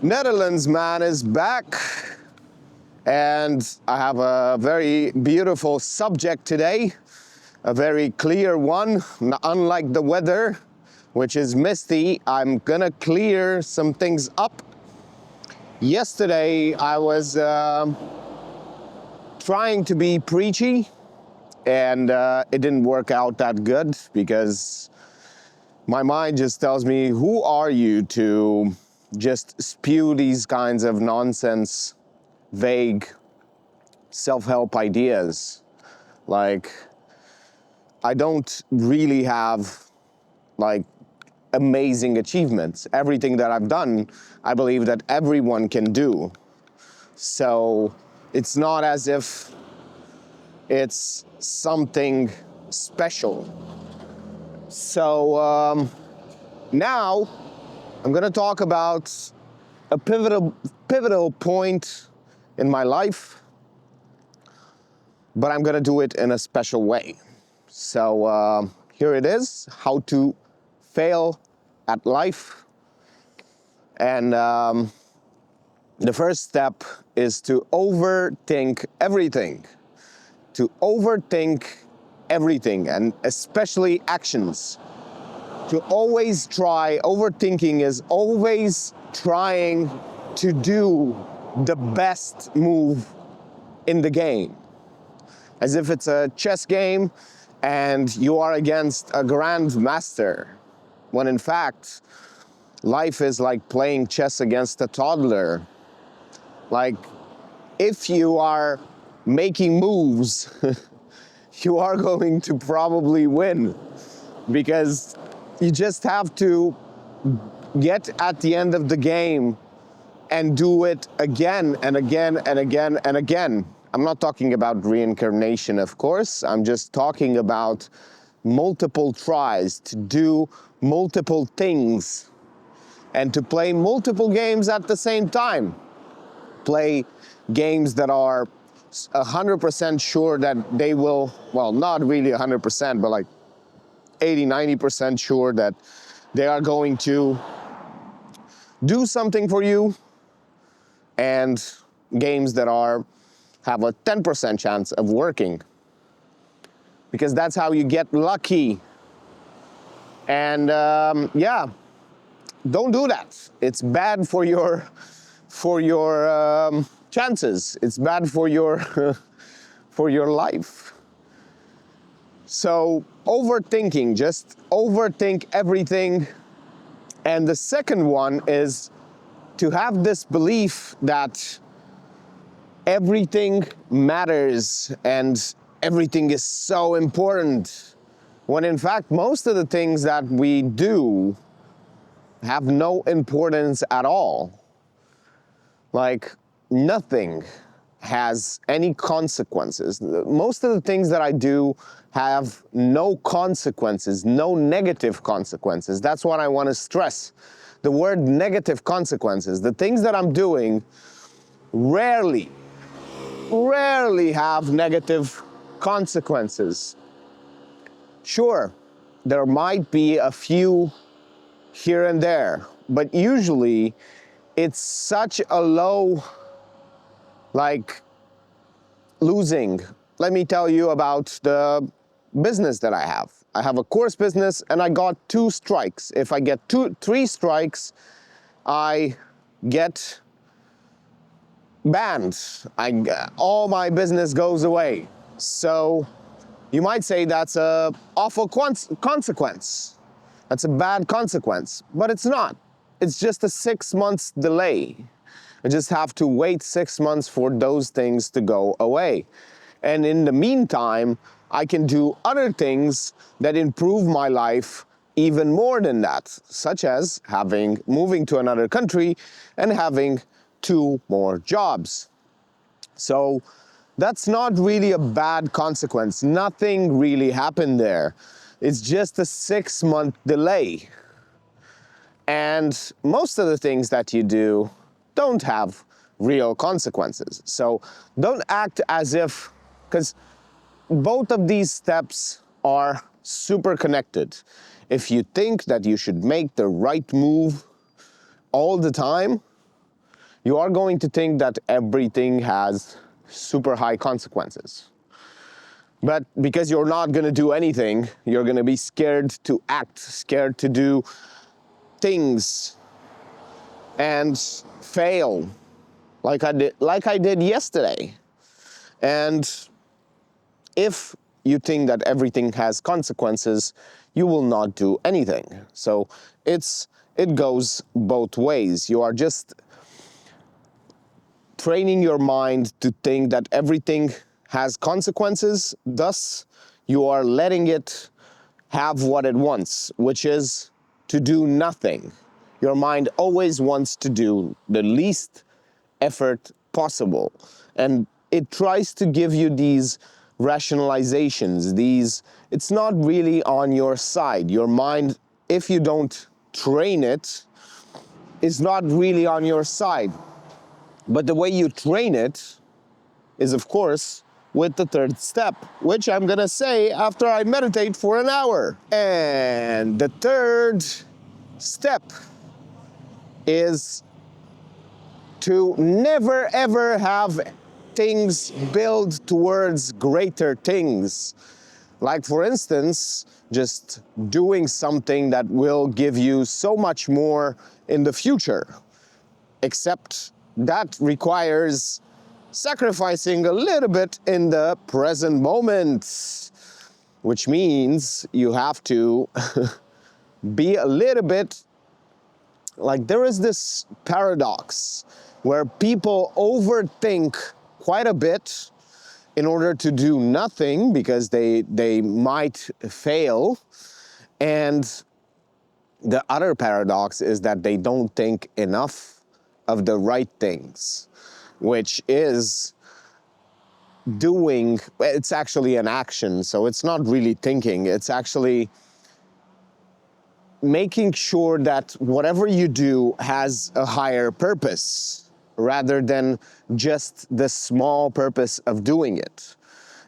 Netherlands man is back, and I have a very beautiful subject today, a very clear one. Unlike the weather, which is misty, I'm gonna clear some things up. Yesterday I was trying to be preachy, and it didn't work out that good because my mind just tells me, who are you to just spew these kinds of nonsense, vague self-help ideas? Like, I don't really have like amazing achievements. Everything that I've done, I believe that everyone can do. So it's not as if it's something special. So now I'm gonna talk about a pivotal point in my life, but I'm gonna do it in a special way. So here it is, how to fail at life. And the first step is to overthink everything. To overthink everything, and especially actions. To always try, overthinking is always trying to do the best move in the game. As if it's a chess game and you are against a grandmaster. When in fact, life is like playing chess against a toddler. Like, if you are making moves, you are going to probably win, because you just have to get at the end of the game and do it again and again and again and again. I'm not talking about reincarnation, of course. I'm just talking about multiple tries to do multiple things and to play multiple games at the same time. Play games that are 100% sure that they will, well, not really 100%, but like 80-90% sure that they are going to do something for you, and games that have a 10% chance of working, because that's how you get lucky. And yeah, don't do that. It's bad for your chances. It's bad for your for your life. So overthinking, just overthink everything. And the second one is to have this belief that everything matters and everything is so important, when in fact most of the things that we do have no importance at all. Like, nothing has any consequences. Most of the things that I do have no consequences, no negative consequences. That's what I want to stress. The word negative consequences. The things that I'm doing rarely have negative consequences. Sure, there might be a few here and there, but usually it's such a low, like, losing. Let me tell you about the business that I have. I have a course business and I got 2 strikes. If I get 3 strikes, I get banned. All my business goes away. So you might say that's a awful consequence. That's a bad consequence, but it's not. It's just a 6 months delay. I just have to wait 6 months for those things to go away. And in the meantime, I can do other things that improve my life even more than that, such as moving to another country and having 2 more jobs. So that's not really a bad consequence. Nothing really happened there. It's just a 6-month delay. And most of the things that you do don't have real consequences. So don't act as if, because both of these steps are super connected. If you think that you should make the right move all the time, you are going to think that everything has super high consequences. But because you're not going to do anything, you're going to be scared to act, scared to do things and fail like I did yesterday. And if you think that everything has consequences, you will not do anything. So it goes both ways. You are just training your mind to think that everything has consequences, thus you are letting it have what it wants, which is to do nothing. Your mind always wants to do the least effort possible, and it tries to give you these rationalizations, it's not really on your side. Your mind, if you don't train it, is not really on your side. But the way you train it is, of course, with the third step, which I'm gonna say after I meditate for an hour. And the third step is to never ever have things build towards greater things. Like, for instance, just doing something that will give you so much more in the future. Except that requires sacrificing a little bit in the present moment, which means you have to be a little bit like, there is this paradox where people overthink quite a bit in order to do nothing because they might fail. And the other paradox is that they don't think enough of the right things, which is doing, it's actually an action, so it's not really thinking, it's actually making sure that whatever you do has a higher purpose, rather than just the small purpose of doing it.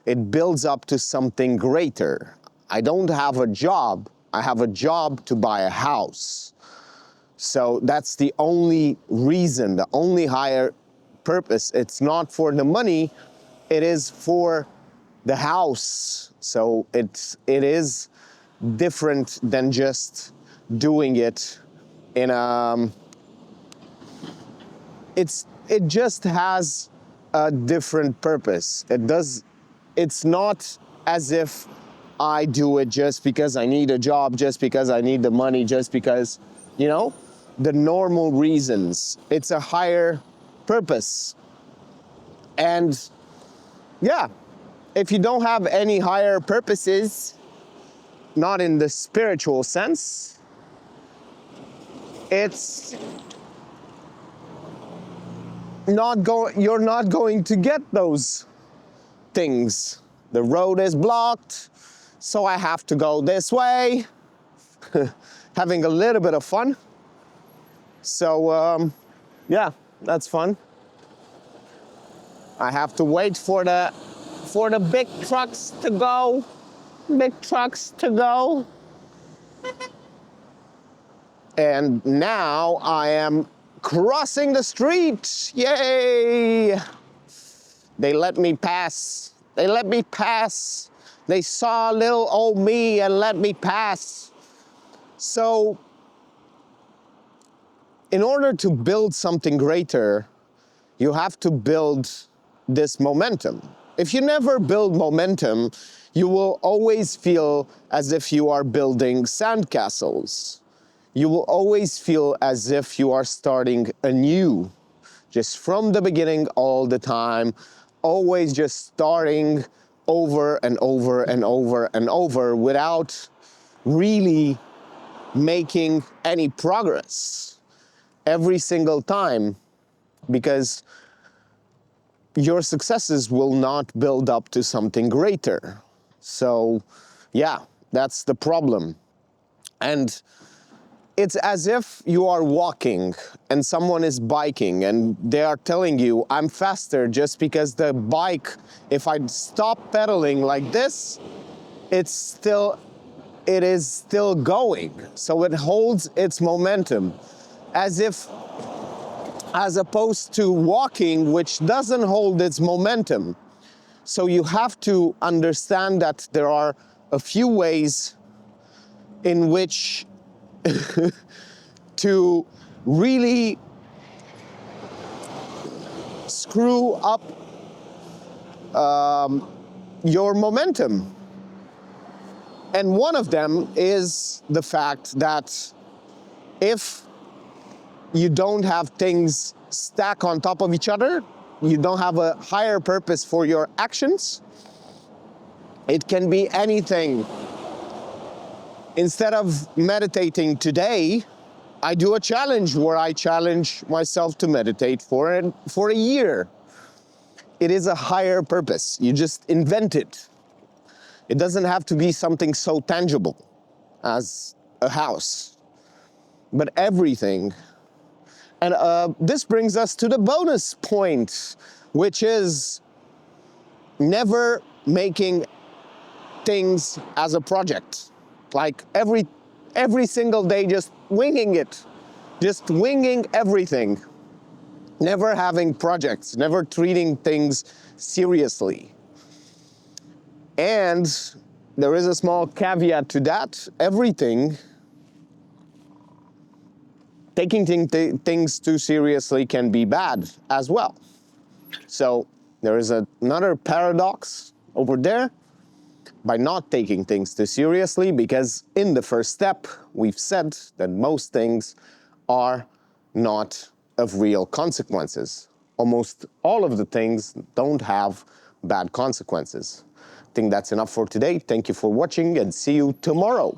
It builds up to something greater. I don't have a job, I have a job to buy a house. So that's the only reason, the only higher purpose. It's not for the money, it is for the house. So it is different than just doing it in a... It just has a different purpose. It's not as if I do it just because I need a job, just because I need the money, just because, the normal reasons. It's a higher purpose. And yeah, if you don't have any higher purposes, not in the spiritual sense, you're not going to get those things. The road is blocked, so I have to go this way. Having a little bit of fun. So, yeah, that's fun. I have to wait for the big trucks to go. Big trucks to go. And now I am crossing the street. Yay! They let me pass. They let me pass. They saw little old me and let me pass. So, in order to build something greater, you have to build this momentum. If you never build momentum, you will always feel as if you are building sandcastles. You will always feel as if you are starting anew, just from the beginning all the time, always just starting over and over and over and over without really making any progress every single time, because your successes will not build up to something greater. So yeah, that's the problem. And it's as if you are walking and someone is biking and they are telling you, I'm faster, just because the bike, if I stop pedaling like this, it is still going. So it holds its momentum, as if as opposed to walking, which doesn't hold its momentum. So you have to understand that there are a few ways in which to really screw up your momentum. And one of them is the fact that if you don't have things stack on top of each other, you don't have a higher purpose for your actions, it can be anything. Instead of meditating today, I do a challenge where I challenge myself to meditate for a year. It is a higher purpose. You just invent it. It doesn't have to be something so tangible as a house, but everything. And this brings us to the bonus point, which is never making things as a project. Like every single day, just winging it, just winging everything. Never having projects, never treating things seriously. And there is a small caveat to that. Taking things too seriously can be bad as well. So there is another paradox over there by not taking things too seriously, because in the first step, we've said that most things are not of real consequences. Almost all of the things don't have bad consequences. I think that's enough for today. Thank you for watching and see you tomorrow.